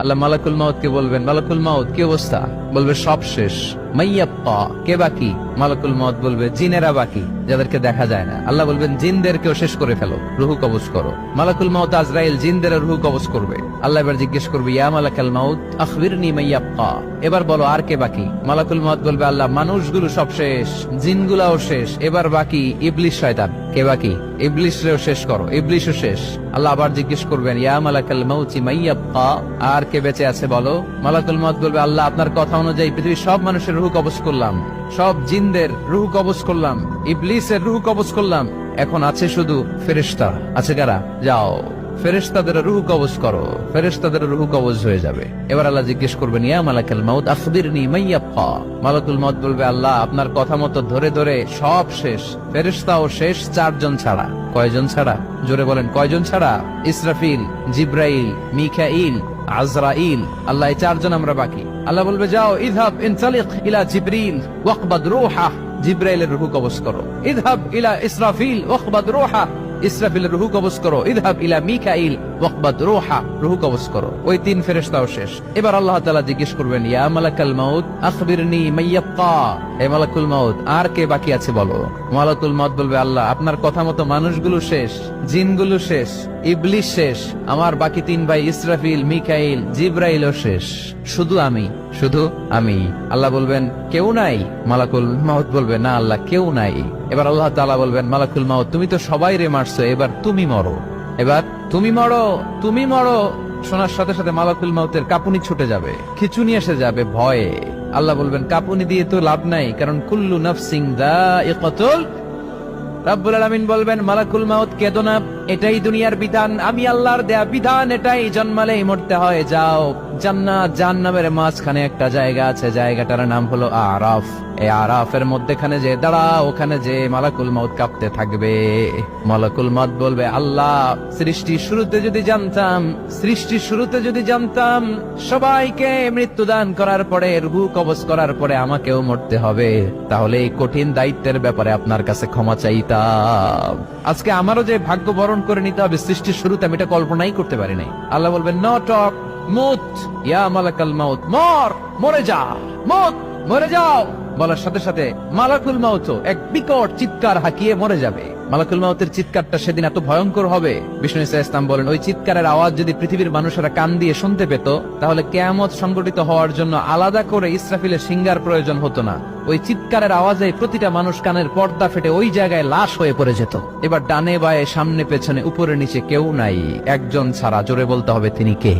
আল্লাহ মালাকুল মাউত কে বলবেন, মালাকুল মাউত কি অবস্থা? বলবে সব শেষ। মাইয়াব্বা, কে বাকি? মালাকুল মাউত বলবে জিনেরা বাকি, যাদেরকে দেখা যায় না। আল্লাহ বলবেন জিনদেরকেও শেষ করে ফেলো, রুহু কবজ করো। মালাকুল মাউত আজরাইল জিনদের রুহু কবজ করবে। আল্লাহ এবার জিজ্ঞেস করবে, ইয়া মালাকাল মাউত আখবিরনি মাইয়াব্বা, এবার বলো আর কে বাকি? মালাকুল মাউত বলবে, আল্লাহ মানুষগুলো সব শেষ, জিনগুলাও শেষ, এবার বাকি ইবলিশ শয়তান। কে বাকি? ইবলিশরেও শেষ করো, ইবলিশও শেষ। আল্লাহ আবার জিজ্ঞেস করবেন, ইয়া মালাকাল মাউতি মাইয়াব্বা, আর কে বেঁচে আছে বলো? মালাকুল মাউত বলবে, আল্লাহ আপনার কথা অনুযায়ী পৃথিবীর সব মানুষের রুহু কবজ করলাম, সব জিনদের রুহু কবজ করলাম, ইবলিসের রুহু কবজ করলাম, এখন আছে শুধু ফেরেশতা। আছে কারা? যাও ফেরেশতাদের রুহু কবজ করো। ফেরেশতাদের রুহু কবজ হয়ে যাবে। এবার আল্লাহ জিজ্ঞেস করবেন, ইয়া মালাকাল মাউত আখবিরনি মাইয়াব্বা। মালাকুল মাউত বলবে, আল্লাহ আপনার কথা মতো ধরে ধরে সব শেষ, ফেরেশতাও শেষ, 4 জন ছাড়া। কয়জন ছাড়া? জোরে বলেন, কয়জন ছাড়া? ইসরাফিল, জিব্রাইল, মিকাইল, আজরাইল। আল্লাহ এই 4 জন আমরা বাকি। আল্লাহ বলবে, যাও ইযহাব ইনতালিক ইলা জিবরিল ওয়াকবাদ রূহা, জিব্রাইলের রুহু কবজ করো। ইযহাব ইলা ইসরাফিল ওয়াকবাদ রূহা, ইসরাফিলের রুহু কবজ করো। ইযহাব ইলা মিকাইল ওয়াকবাদ রূহা, রুহু কবজ করো। ওই 3 ফেরেশতাও শেষ। এবার আল্লাহ তাআলা জিজ্ঞেস করবেন, ইয়া মালাকাল মাউত আখবিরনি মাইয়াব্বা, হে মালাকুল মাউত আর কে বাকি আছে বলো? মালাকুল মাউত বলবে, আল্লাহ আপনার কথা মতো মানুষগুলো শেষ, জিনগুলো শেষ, ইবলিশ শেষ, আমার বাকি 3 ভাই ইসরাফিল, মিকাইল, জিব্রাইলও শেষ, শুধু আমি, শুধু আমি। আল্লাহ বলবেন, কেউ নাই? মালাকুল মাউত বলবে, না আল্লাহ কেউ নাই। এবার আল্লাহ তাআলা বলবেন, মালাকুল মাউত তুমি তো সবাই রে মারছো, এবার তুমি মরো, এবার তুমি মরো, তুমি মরো। শোনার সাথে সাথে মালাকুল মাউতের কাঁপুনি ছুটে যাবে, খিচুনি এসে যাবে ভয়ে। আল্লাহ বলবেন, কাঁপুনি দিয়ে তো লাভ নাই, কারণ কুল্লু নাফসিন যায়িকাতুল। রব্বুল আলামিন বলবেন, মালাকুল মাউত কেঁদো না, এটাই দুনিয়ার বিধান, আমি আল্লাহর দেয়া বিধান, এটাই, জন্মালেই মরতে হয়। যাও, জান্নাত জাহান্নামের মাঝখানে একটা জায়গা আছে, জায়গাটার নাম হলো আরাফ। এই আরাফের মধ্যখানে যে দাঁড়াও, ওখানে যে মালাকুল মাউত কাঁপতে থাকবে। মালাকুল মাউত বলবে, আল্লাহ সৃষ্টির শুরুতে যদি জানতাম, সৃষ্টির শুরুতে যদি জানতাম সবাইকে মৃত্যুদান করার পরে, রূহ কবজ করার পরে আমাকেও মরতে হবে, তাহলে এই কঠিন দায়িত্বের ব্যাপারে আপনার কাছে ক্ষমা চাইতাম। আজকে আমারও যে ভাগ্য বরণ করে নিতে হবে সৃষ্টির শুরুতে, আমি এটা কল্পনাই করতে পারি নাই। আল্লাহ বলবেন, নো টক, মুত ইয়া মালাকাল মাউত, মর, মরে যা, মুত, মরে যাও। বলার সাথে সাথে মালাকুল মাউত এক বিকট চিৎকার হাঁকিয়ে মরে যাবে। মালাকুল মাউতের চিৎকারটা সেদিন এত ভয়ঙ্কর হবে, বিষ্ণু ঈসা ইসলাম বলেন, ওই চিৎকারের আওয়াজ যদি পৃথিবীর মানুষেরা কান দিয়ে শুনতে পেত, তাহলে কিয়ামত সংগঠিত হওয়ার জন্য আলাদা করে ইসরাফিলের সিঙ্গার প্রয়োজন হতো না। ওই চিৎকারের আওয়াজে প্রতিটা মানুষ কানের পর্দা ফেটে ওই জায়গায় লাশ হয়ে পড়ে যেত। এবার ডানে বায়ে সামনে পেছনে উপরে নিচে কেউ নাই, একজন ছাড়া। জোরে বলতে হবে, তিনি কে?